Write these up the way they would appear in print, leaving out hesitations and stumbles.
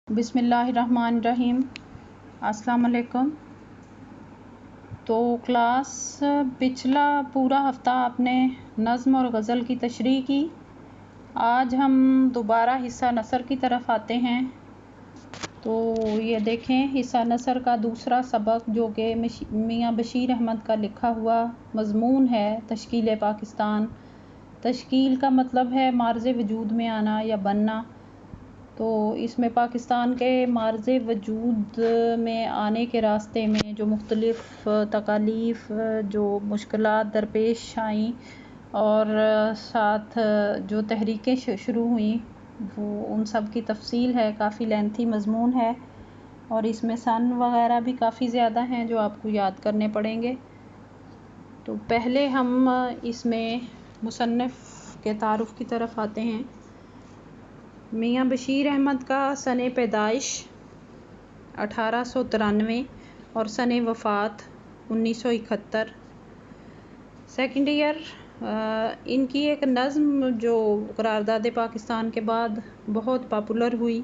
بسم اللہ الرحمن الرحیم۔ السلام علیکم۔ تو کلاس پچھلا پورا ہفتہ آپ نے نظم اور غزل کی تشریح کی۔ آج ہم دوبارہ حصہ نثر کی طرف آتے ہیں۔ تو یہ دیکھیں حصہ نثر کا دوسرا سبق جو کہ میاں بشیر احمد کا لکھا ہوا مضمون ہے، تشکیل پاکستان۔ تشکیل کا مطلب ہے معرض وجود میں آنا یا بننا۔ تو اس میں پاکستان کے معرض وجود میں آنے کے راستے میں جو مختلف تکالیف، جو مشکلات درپیش آئیں اور ساتھ جو تحریکیں شروع ہوئیں، وہ ان سب کی تفصیل ہے۔ کافی لینتھی مضمون ہے اور اس میں سن وغیرہ بھی کافی زیادہ ہیں جو آپ کو یاد کرنے پڑیں گے۔ تو پہلے ہم اس میں مصنف کے تعارف کی طرف آتے ہیں۔ میاں بشیر احمد کا سن پیدائش 1893 اور سن وفات 1971۔ سیکنڈ ایئر ان کی ایک نظم جو قرارداد پاکستان کے بعد بہت پاپولر ہوئی،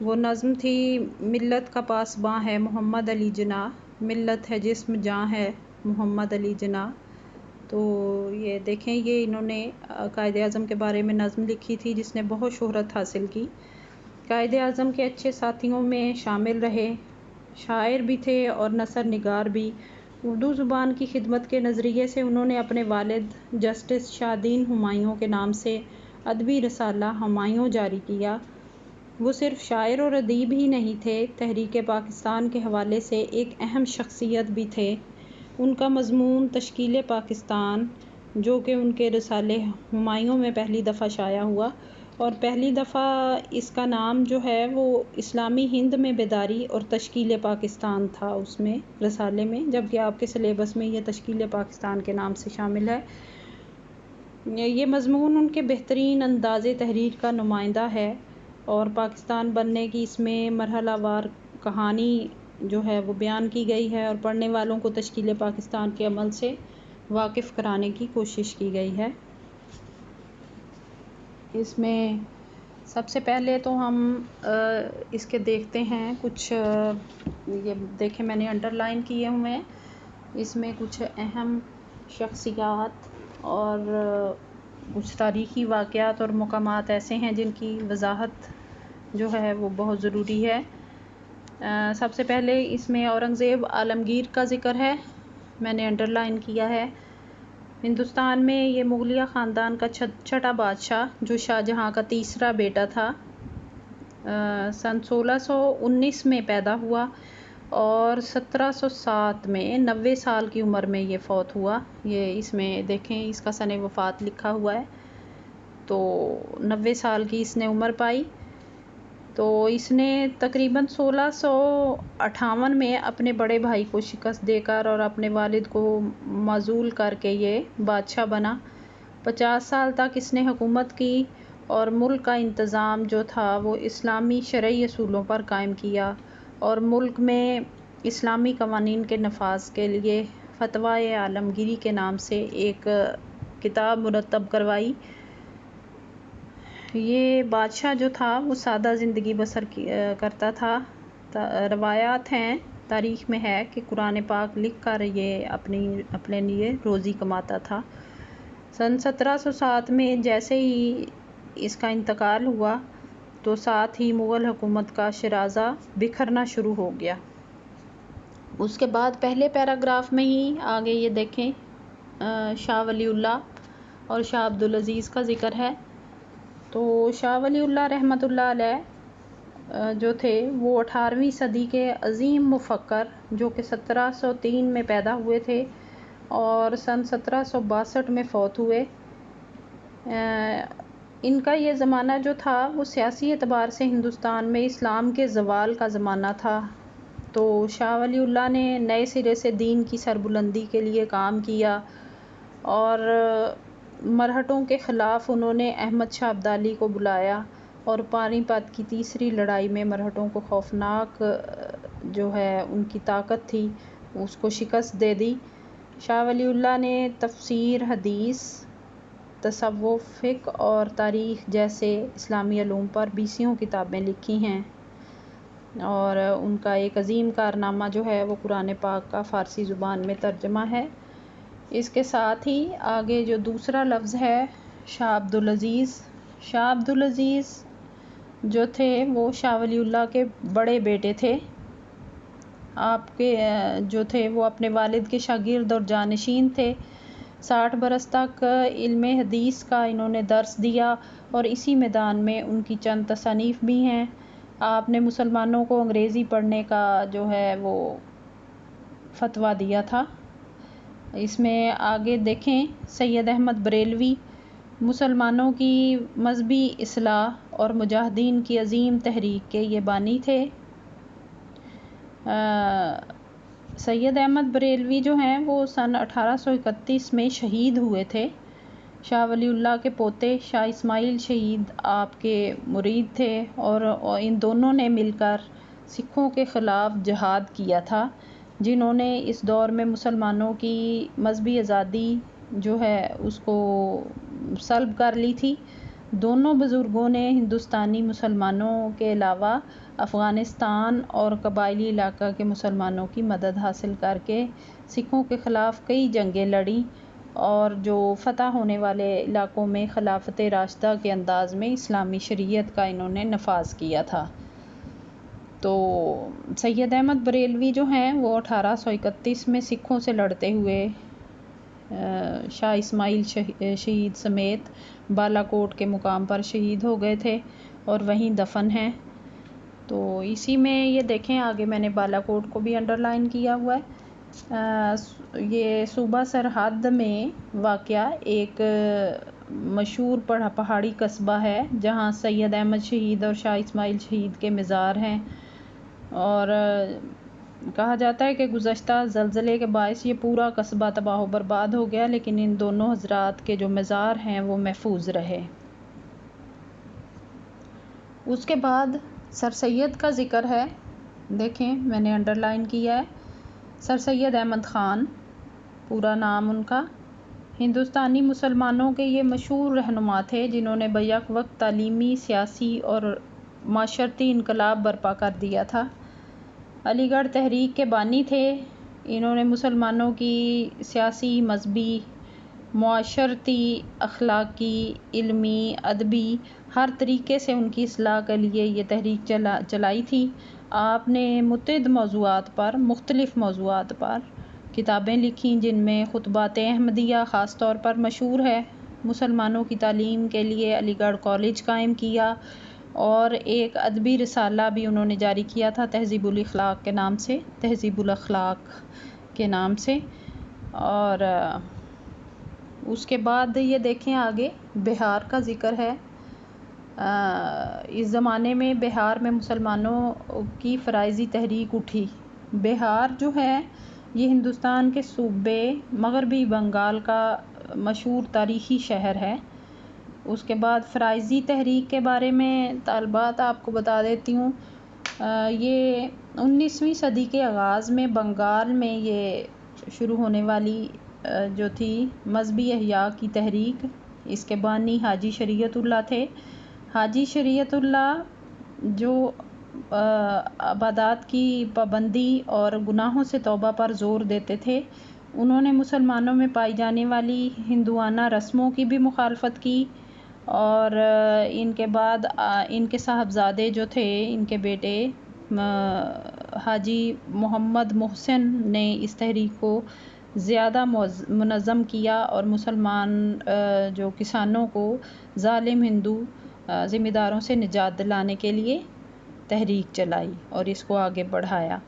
وہ نظم تھی ملت کا پاسباں ہے محمد علی جناح، ملت ہے جسم جاں ہے محمد علی جناح۔ تو یہ دیکھیں، یہ انہوں نے قائد اعظم کے بارے میں نظم لکھی تھی جس نے بہت شہرت حاصل کی۔ قائد اعظم کے اچھے ساتھیوں میں شامل رہے، شاعر بھی تھے اور نثر نگار بھی۔ اردو زبان کی خدمت کے نظریے سے انہوں نے اپنے والد جسٹس شاہ دین ہمایوں کے نام سے ادبی رسالہ ہمایوں جاری کیا۔ وہ صرف شاعر اور ادیب ہی نہیں تھے، تحریک پاکستان کے حوالے سے ایک اہم شخصیت بھی تھے۔ ان کا مضمون تشکیل پاکستان، جو کہ ان کے رسالے ہمایوں میں پہلی دفعہ شائع ہوا، اور پہلی دفعہ اس کا نام جو ہے وہ اسلامی ہند میں بیداری اور تشکیل پاکستان تھا اس میں رسالے میں، جبکہ آپ کے سلیبس میں یہ تشکیل پاکستان کے نام سے شامل ہے۔ یہ مضمون ان کے بہترین انداز تحریر کا نمائندہ ہے اور پاکستان بننے کی اس میں مرحلہ وار کہانی جو ہے وہ بیان کی گئی ہے اور پڑھنے والوں کو تشکیل پاکستان کے عمل سے واقف کرانے کی کوشش کی گئی ہے۔ اس میں سب سے پہلے تو ہم اس کے دیکھتے ہیں کچھ، یہ دیکھیں میں نے انڈر لائن کیے ہوئے ہیں۔ اس میں کچھ اہم شخصیات اور کچھ تاریخی واقعات اور مقامات ایسے ہیں جن کی وضاحت جو ہے وہ بہت ضروری ہے۔ سب سے پہلے اس میں اورنگزیب عالمگیر کا ذکر ہے، میں نے انڈر لائن کیا ہے۔ ہندوستان میں یہ مغلیہ خاندان کا چھٹا بادشاہ جو شاہ جہاں کا تیسرا بیٹا تھا، سن 1619 میں پیدا ہوا اور 1707 میں 90 سال کی عمر میں یہ فوت ہوا۔ یہ اس میں دیکھیں اس کا سن وفات لکھا ہوا ہے، تو 90 سال کی اس نے عمر پائی۔ تو اس نے تقریباً 1658 میں اپنے بڑے بھائی کو شکست دے کر اور اپنے والد کو معزول کر کے یہ بادشاہ بنا۔ 50 سال تک اس نے حکومت کی اور ملک کا انتظام جو تھا وہ اسلامی شرعی اصولوں پر قائم کیا اور ملک میں اسلامی قوانین کے نفاذ کے لیے فتویٰ عالمگیری کے نام سے ایک کتاب مرتب کروائی۔ یہ بادشاہ جو تھا وہ سادہ زندگی بسر کرتا تھا۔ روایات ہیں، تاریخ میں ہے کہ قرآن پاک لکھ کر یہ اپنے لیے روزی کماتا تھا۔ سن 1707 میں جیسے ہی اس کا انتقال ہوا تو ساتھ ہی مغل حکومت کا شیرازہ بکھرنا شروع ہو گیا۔ اس کے بعد پہلے پیراگراف میں ہی آگے یہ دیکھیں شاہ ولی اللہ اور شاہ عبدالعزیز کا ذکر ہے۔ تو شاہ ولی اللہ رحمۃ اللہ علیہ جو تھے وہ 18ویں صدی کے عظیم مفکر جو کہ 1703 میں پیدا ہوئے تھے اور سن 1762 میں فوت ہوئے۔ ان کا یہ زمانہ جو تھا وہ سیاسی اعتبار سے ہندوستان میں اسلام کے زوال کا زمانہ تھا۔ تو شاہ ولی اللہ نے نئے سرے سے دین کی سربلندی کے لیے کام کیا اور مرہٹوں کے خلاف انہوں نے احمد شاہ ابدالی کو بلایا اور پانی پت کی تیسری لڑائی میں مرہٹوں کو خوفناک جو ہے ان کی طاقت تھی اس کو شکست دے دی۔ شاہ ولی اللہ نے تفسیر، حدیث، تصوف، فقہ اور تاریخ جیسے اسلامی علوم پر 20 کتابیں لکھی ہیں۔ اور ان کا ایک عظیم کارنامہ جو ہے وہ قرآن پاک کا فارسی زبان میں ترجمہ ہے۔ اس کے ساتھ ہی آگے جو دوسرا لفظ ہے شاہ عبدالعزیز، شاہ عبدالعزیز جو تھے وہ شاہ ولی اللہ کے بڑے بیٹے تھے۔ آپ کے جو تھے وہ اپنے والد کے شاگرد اور جانشین تھے۔ 60 برس تک علم حدیث کا انہوں نے درس دیا اور اسی میدان میں ان کی چند تصانیف بھی ہیں۔ آپ نے مسلمانوں کو انگریزی پڑھنے کا جو ہے وہ فتویٰ دیا تھا۔ اس میں آگے دیکھیں سید احمد بریلوی مسلمانوں کی مذہبی اصلاح اور مجاہدین کی عظیم تحریک کے یہ بانی تھے۔ سید احمد بریلوی جو ہیں وہ سن 1831 میں شہید ہوئے تھے۔ شاہ ولی اللہ کے پوتے شاہ اسماعیل شہید آپ کے مرید تھے اور ان دونوں نے مل کر سکھوں کے خلاف جہاد کیا تھا، جنہوں نے اس دور میں مسلمانوں کی مذہبی آزادی جو ہے اس کو سلب کر لی تھی۔ دونوں بزرگوں نے ہندوستانی مسلمانوں کے علاوہ افغانستان اور قبائلی علاقہ کے مسلمانوں کی مدد حاصل کر کے سکھوں کے خلاف کئی جنگیں لڑیں اور جو فتح ہونے والے علاقوں میں خلافت راشدہ کے انداز میں اسلامی شریعت کا انہوں نے نفاذ کیا تھا۔ تو سید احمد بریلوی جو ہیں وہ 1831 میں سکھوں سے لڑتے ہوئے شاہ اسماعیل شہید سمیت بالا کوٹ کے مقام پر شہید ہو گئے تھے اور وہیں دفن ہیں۔ تو اسی میں یہ دیکھیں آگے میں نے بالا کوٹ کو بھی انڈر لائن کیا ہوا ہے۔ یہ صوبہ سرحد میں واقع ایک مشہور پہاڑی قصبہ ہے جہاں سید احمد شہید اور شاہ اسماعیل شہید کے مزار ہیں، اور کہا جاتا ہے کہ گزشتہ زلزلے کے باعث یہ پورا قصبہ تباہ و برباد ہو گیا، لیکن ان دونوں حضرات کے جو مزار ہیں وہ محفوظ رہے۔ اس کے بعد سر سید کا ذکر ہے، دیکھیں میں نے انڈر لائن کیا ہے۔ سر سید احمد خان پورا نام ان کا، ہندوستانی مسلمانوں کے یہ مشہور رہنما تھے جنہوں نے بیک وقت تعلیمی، سیاسی اور معاشرتی انقلاب برپا کر دیا تھا۔ علی گڑھ تحریک کے بانی تھے۔ انہوں نے مسلمانوں کی سیاسی، مذہبی، معاشرتی، اخلاقی، علمی، ادبی ہر طریقے سے ان کی اصلاح کے لیے یہ تحریک چلائی تھی۔ آپ نے متعدد مختلف موضوعات پر کتابیں لکھیں، جن میں خطبات احمدیہ خاص طور پر مشہور ہے۔ مسلمانوں کی تعلیم کے لیے علی گڑھ کالج قائم کیا اور ایک ادبی رسالہ بھی انہوں نے جاری کیا تھا تہذیب الاخلاق کے نام سے۔ اور اس کے بعد یہ دیکھیں آگے بہار کا ذکر ہے۔ اس زمانے میں بہار میں مسلمانوں کی فرائضی تحریک اٹھی۔ بہار جو ہے یہ ہندوستان کے صوبے مغربی بنگال کا مشہور تاریخی شہر ہے۔ اس کے بعد فرائضی تحریک کے بارے میں طالبات آپ کو بتا دیتی ہوں۔ یہ 19ویں صدی کے آغاز میں بنگال میں یہ شروع ہونے والی جو تھی مذہبی احیاء کی تحریک، اس کے بانی حاجی شریعت اللہ تھے۔ حاجی شریعت اللہ جو عبادات کی پابندی اور گناہوں سے توبہ پر زور دیتے تھے، انہوں نے مسلمانوں میں پائی جانے والی ہندوانہ رسموں کی بھی مخالفت کی، اور ان کے بعد ان کے صاحبزادے جو تھے، ان کے بیٹے حاجی محمد محسن نے اس تحریک کو زیادہ منظم کیا اور مسلمان جو کسانوں کو ظالم ہندو ذمہ داروں سے نجات دلانے کے لیے تحریک چلائی اور اس کو آگے بڑھایا۔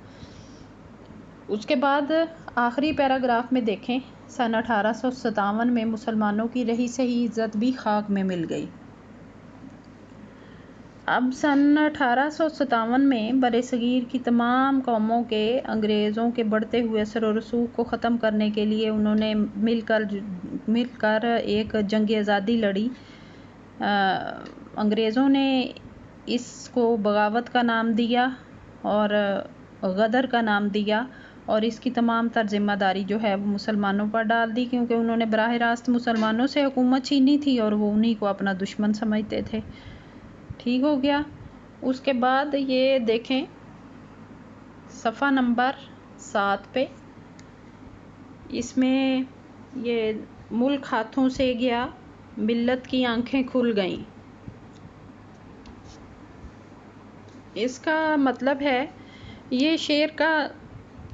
اس کے بعد آخری پیراگراف میں دیکھیں سن 1857 میں مسلمانوں کی رہی سہی عزت بھی خاک میں مل گئی۔ اب سن 1857 میں برصغیر کی تمام قوموں کے انگریزوں کے بڑھتے ہوئے اثر و رسوخ کو ختم کرنے کے لیے انہوں نے مل کر ایک جنگ آزادی لڑی۔ انگریزوں نے اس کو بغاوت کا نام دیا اور غدر کا نام دیا، اور اس کی تمام تر ذمہ داری جو ہے وہ مسلمانوں پر ڈال دی، کیونکہ انہوں نے براہ راست مسلمانوں سے حکومت چھینی تھی اور وہ انہی کو اپنا دشمن سمجھتے تھے۔ ٹھیک ہو گیا۔ اس کے بعد یہ دیکھیں صفحہ نمبر 7 پہ. اس میں یہ ملک ہاتھوں سے گیا، ملت کی آنکھیں کھل گئیں. اس کا مطلب ہے، یہ شعر کا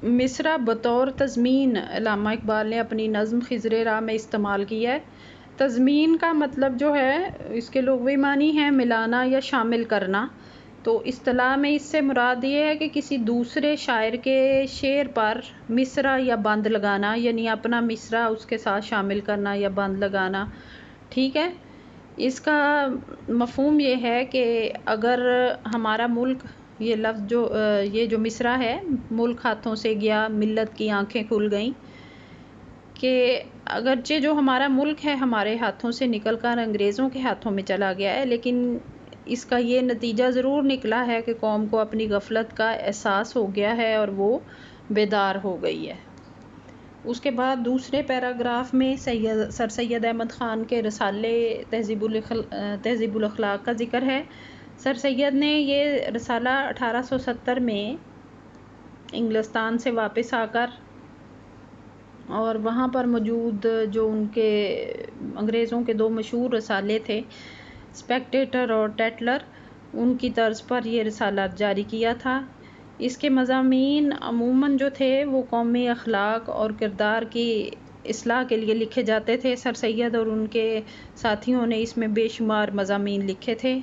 مصرع بطور تضمین علامہ اقبال نے اپنی نظم خضر راہ میں استعمال کیا ہے. تضمین کا مطلب جو ہے، اس کے لغوی معنی ہے ملانا یا شامل کرنا. تو اصطلاح میں اس سے مراد یہ ہے کہ کسی دوسرے شاعر کے شعر پر مصرع یا بند لگانا، یعنی اپنا مصرع اس کے ساتھ شامل کرنا یا بند لگانا. ٹھیک ہے. اس کا مفہوم یہ ہے کہ اگر ہمارا ملک، یہ لفظ یہ جو مصرع ہے، ملک ہاتھوں سے گیا، ملت کی آنکھیں کھل گئیں، کہ اگرچہ جو ہمارا ملک ہے ہمارے ہاتھوں سے نکل کر انگریزوں کے ہاتھوں میں چلا گیا ہے، لیکن اس کا یہ نتیجہ ضرور نکلا ہے کہ قوم کو اپنی غفلت کا احساس ہو گیا ہے اور وہ بیدار ہو گئی ہے. اس کے بعد دوسرے پیراگراف میں سر سید احمد خان کے رسالے تہذیب الاخلاق کا ذکر ہے. سر سید نے یہ رسالہ 1870 میں انگلستان سے واپس آ کر اور وہاں پر موجود جو ان کے انگریزوں کے 2 مشہور رسالے تھے، اسپیکٹیٹر اور ٹیٹلر، ان کی طرز پر یہ رسالہ جاری کیا تھا. اس کے مضامین عموماً جو تھے وہ قومی اخلاق اور کردار کی اصلاح کے لیے لکھے جاتے تھے. سر سید اور ان کے ساتھیوں نے اس میں بے شمار مضامین لکھے تھے.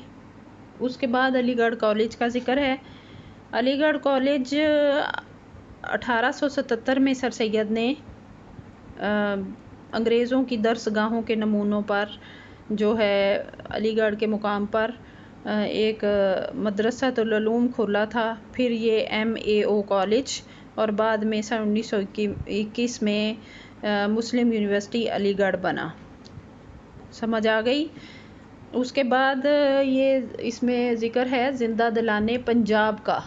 اس کے بعد علی گڑھ کالج کا ذکر ہے. علی گڑھ کالج 1877 میں سر سید نے انگریزوں کی درس گاہوں کے نمونوں پر جو ہے علی گڑھ کے مقام پر ایک مدرسۃ العلوم کھولا تھا. پھر یہ MAO کالج اور بعد میں سن 1921 میں مسلم یونیورسٹی علی گڑھ بنا. سمجھ آ گئی. اس کے بعد یہ اس میں ذکر ہے زندہ دلانے پنجاب کا.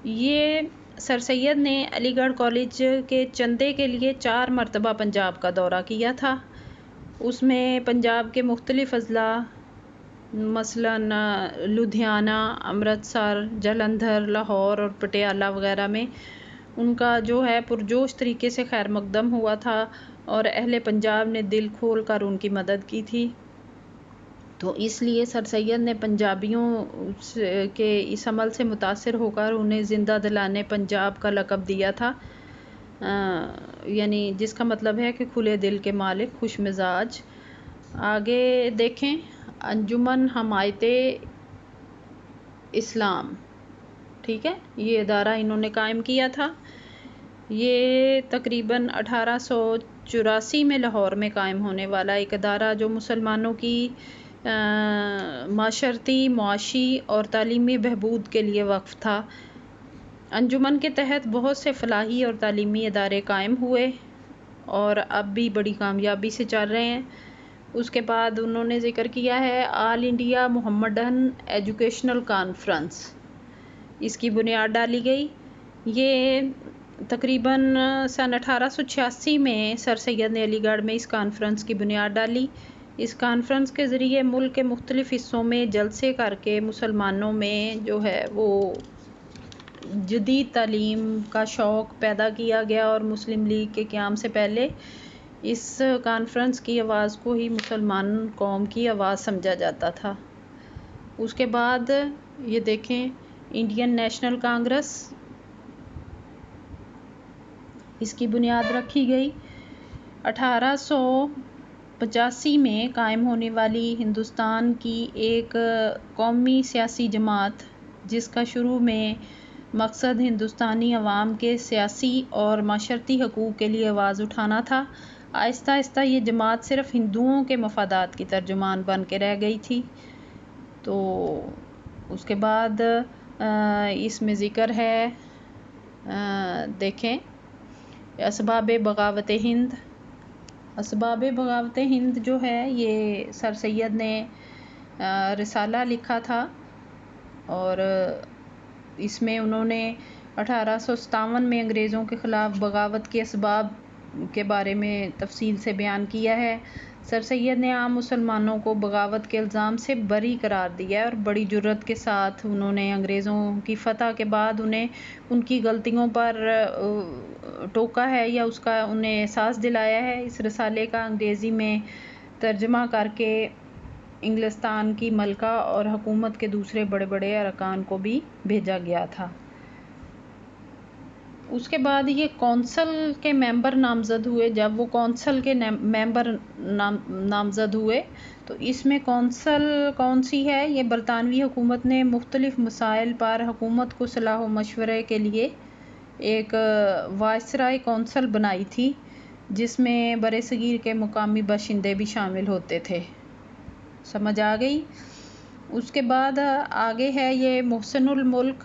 یہ سر سید نے علی گڑھ کالج کے چندے کے لیے 4 مرتبہ پنجاب کا دورہ کیا تھا. اس میں پنجاب کے مختلف اضلاع مثلاً لدھیانہ، امرتسر، جلندھر، لاہور اور پٹیالہ وغیرہ میں ان کا جو ہے پرجوش طریقے سے خیر مقدم ہوا تھا اور اہل پنجاب نے دل کھول کر ان کی مدد کی تھی. تو اس لیے سر سید نے پنجابیوں کے اس عمل سے متاثر ہو کر انہیں زندہ دلانے پنجاب کا لقب دیا تھا، یعنی جس کا مطلب ہے کہ کھلے دل کے مالک، خوش مزاج. آگے دیکھیں، انجمن حمایت اسلام. ٹھیک ہے، یہ ادارہ انہوں نے قائم کیا تھا. یہ تقریباً 1884 میں لاہور میں قائم ہونے والا ایک ادارہ جو مسلمانوں کی معاشرتی، معاشی اور تعلیمی بہبود کے لیے وقف تھا. انجمن کے تحت بہت سے فلاحی اور تعلیمی ادارے قائم ہوئے اور اب بھی بڑی کامیابی سے چل رہے ہیں. اس کے بعد انہوں نے ذکر کیا ہے آل انڈیا محمدن ایجوکیشنل کانفرنس. اس کی بنیاد ڈالی گئی. یہ تقریباً سن 1886 میں سر سید نے علی گڑھ میں اس کانفرنس کی بنیاد ڈالی. اس کانفرنس کے ذریعے ملک کے مختلف حصوں میں جلسے کر کے مسلمانوں میں جو ہے وہ جدید تعلیم کا شوق پیدا کیا گیا اور مسلم لیگ کے قیام سے پہلے اس کانفرنس کی آواز کو ہی مسلمان قوم کی آواز سمجھا جاتا تھا. اس کے بعد یہ دیکھیں انڈین نیشنل کانگریس، اس کی بنیاد رکھی گئی. 1885 میں قائم ہونے والی ہندوستان کی ایک قومی سیاسی جماعت جس کا شروع میں مقصد ہندوستانی عوام کے سیاسی اور معاشرتی حقوق کے لیے آواز اٹھانا تھا، آہستہ آہستہ یہ جماعت صرف ہندوؤں کے مفادات کی ترجمان بن کے رہ گئی تھی. تو اس کے بعد اس میں ذکر ہے، دیکھیں اسباب بغاوت ہند. اسباب بغاوت ہند جو ہے یہ سر سید نے رسالہ لکھا تھا اور اس میں انہوں نے 1857 میں انگریزوں کے خلاف بغاوت کے اسباب کے بارے میں تفصیل سے بیان کیا ہے۔ سر سید نے عام مسلمانوں کو بغاوت کے الزام سے بری قرار دیا ہے اور بڑی جرأت کے ساتھ انہوں نے انگریزوں کی فتح کے بعد انہیں ان کی غلطیوں پر ٹوکا ہے یا اس کا انہیں احساس دلایا ہے۔ اس رسالے کا انگریزی میں ترجمہ کر کے انگلستان کی ملکہ اور حکومت کے دوسرے بڑے بڑے ارکان کو بھی بھیجا گیا تھا۔ اس کے بعد یہ کونسل کے ممبر نامزد ہوئے۔ جب وہ کونسل کے ممبر نامزد ہوئے تو اس میں کونسل کون سی ہے؟ یہ برطانوی حکومت نے مختلف مسائل پر حکومت کو صلاح و مشورے کے لیے ایک وائسرائے کونسل بنائی تھی، جس میں برصغیر کے مقامی باشندے بھی شامل ہوتے تھے۔ سمجھ آ گئی؟ اس کے بعد آگے ہے یہ محسن الملک،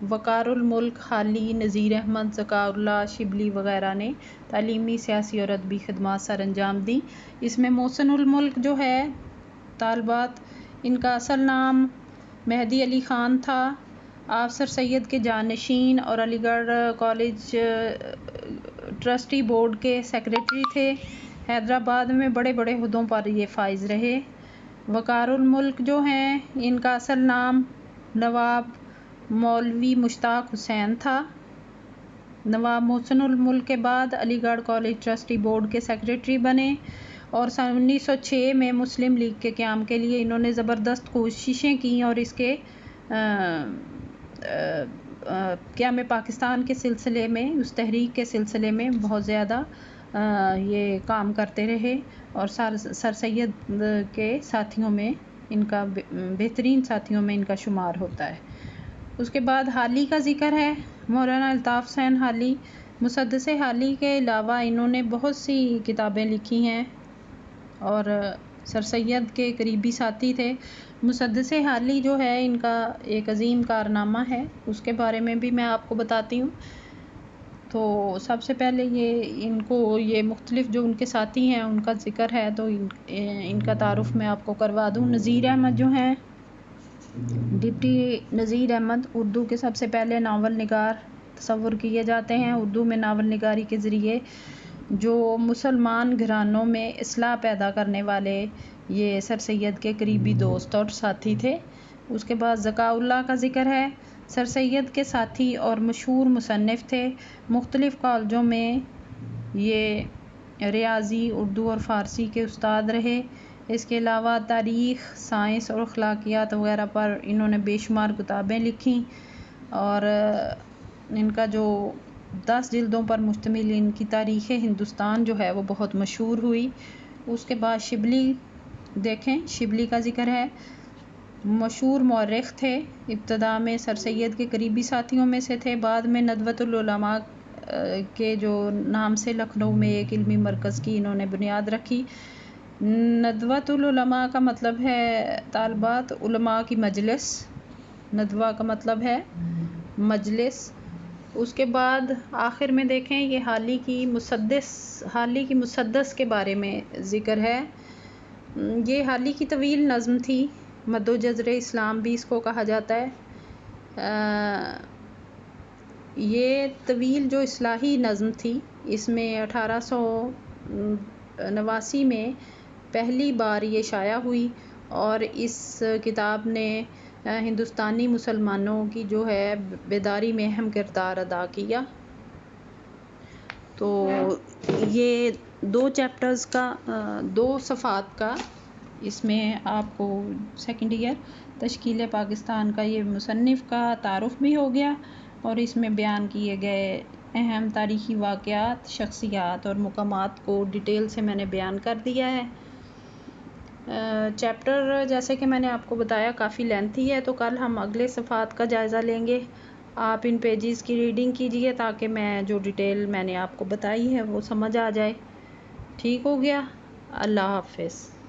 وقار الملک، حالی، نذیر احمد، ذکاء اللہ، شبلی وغیرہ نے تعلیمی، سیاسی اور ادبی خدمات سر انجام دیں۔ اس میں محسن الملک جو ہے طالبات، ان کا اصل نام مہدی علی خان تھا۔ آپ سر سید کے جانشین اور علی گڑھ کالج ٹرسٹی بورڈ کے سیکریٹری تھے۔ حیدرآباد میں بڑے بڑے عہدوں پر یہ فائز رہے۔ وقار الملک جو ہیں، ان کا اصل نام نواب مولوی مشتاق حسین تھا۔ نواب محسن الملک کے بعد علی گڑھ کالج ٹرسٹی بورڈ کے سیکریٹری بنے اور سن 1906 میں مسلم لیگ کے قیام کے لیے انہوں نے زبردست کوششیں کیں اور اس کے قیام پاکستان کے سلسلے میں، اس تحریک کے سلسلے میں بہت زیادہ یہ کام کرتے رہے اور سر سید کے ساتھیوں میں ان کا بہترین ساتھیوں میں ان کا شمار ہوتا ہے۔ اس کے بعد حالی کا ذکر ہے۔ مولانا الطاف حسین حالی، مسدس حالی کے علاوہ انہوں نے بہت سی کتابیں لکھی ہیں اور سر سید کے قریبی ساتھی تھے۔ مسدس حالی جو ہے، ان کا ایک عظیم کارنامہ ہے، اس کے بارے میں بھی میں آپ کو بتاتی ہوں۔ تو سب سے پہلے ان کو یہ مختلف جو ان کے ساتھی ہیں ان کا ذکر ہے، تو ان کا تعارف میں آپ کو کروا دوں۔ نذیر احمد جو ہیں، ڈپٹی نذیر احمد، اردو کے سب سے پہلے ناول نگار تصور کیے جاتے ہیں۔ اردو میں ناول نگاری کے ذریعے جو مسلمان گھرانوں میں اصلاح پیدا کرنے والے یہ سر سید کے قریبی دوست اور ساتھی تھے۔ اس کے بعد ذکاء اللہ کا ذکر ہے۔ سر سید کے ساتھی اور مشہور مصنف تھے۔ مختلف کالجوں میں یہ ریاضی، اردو اور فارسی کے استاد رہے۔ اس کے علاوہ تاریخ، سائنس اور اخلاقیات وغیرہ پر انہوں نے بے شمار کتابیں لکھیں اور ان کا جو 10 جلدوں پر مشتمل ان کی تاریخ ہندوستان جو ہے وہ بہت مشہور ہوئی۔ اس کے بعد شبلی دیکھیں، شبلی کا ذکر ہے۔ مشہور مورخ تھے، ابتدا میں سر سید کے قریبی ساتھیوں میں سے تھے، بعد میں ندوۃ العلماء کے جو نام سے لکھنؤ میں ایک علمی مرکز کی انہوں نے بنیاد رکھی۔ ندوۃ العلماء کا مطلب ہے طالبات علماء کی مجلس، ندوہ کا مطلب ہے مجلس۔ اس کے بعد آخر میں دیکھیں یہ حالی کی مسدس کے بارے میں ذکر ہے۔ یہ حالی کی طویل نظم تھی، مد و جزر اسلام بھی اس کو کہا جاتا ہے۔ یہ طویل جو اصلاحی نظم تھی، اس میں 1889 میں پہلی بار یہ شائع ہوئی اور اس کتاب نے ہندوستانی مسلمانوں کی جو ہے بیداری میں اہم کردار ادا کیا۔ تو یہ 2 چیپٹرز کا 2 صفحات کا اس میں آپ کو سیکنڈ ایئر تشکیل پاکستان کا یہ مصنف کا تعارف بھی ہو گیا اور اس میں بیان کیے گئے اہم تاریخی واقعات، شخصیات اور مقامات کو ڈیٹیل سے میں نے بیان کر دیا ہے۔ چیپٹر جیسے کہ میں نے آپ کو بتایا کافی لینتھی ہے، تو کل ہم اگلے صفحات کا جائزہ لیں گے۔ آپ ان پیجز کی ریڈنگ کیجئے تاکہ میں جو ڈیٹیل میں نے آپ کو بتائی ہے وہ سمجھ آ جائے۔ ٹھیک ہو گیا؟ اللہ حافظ۔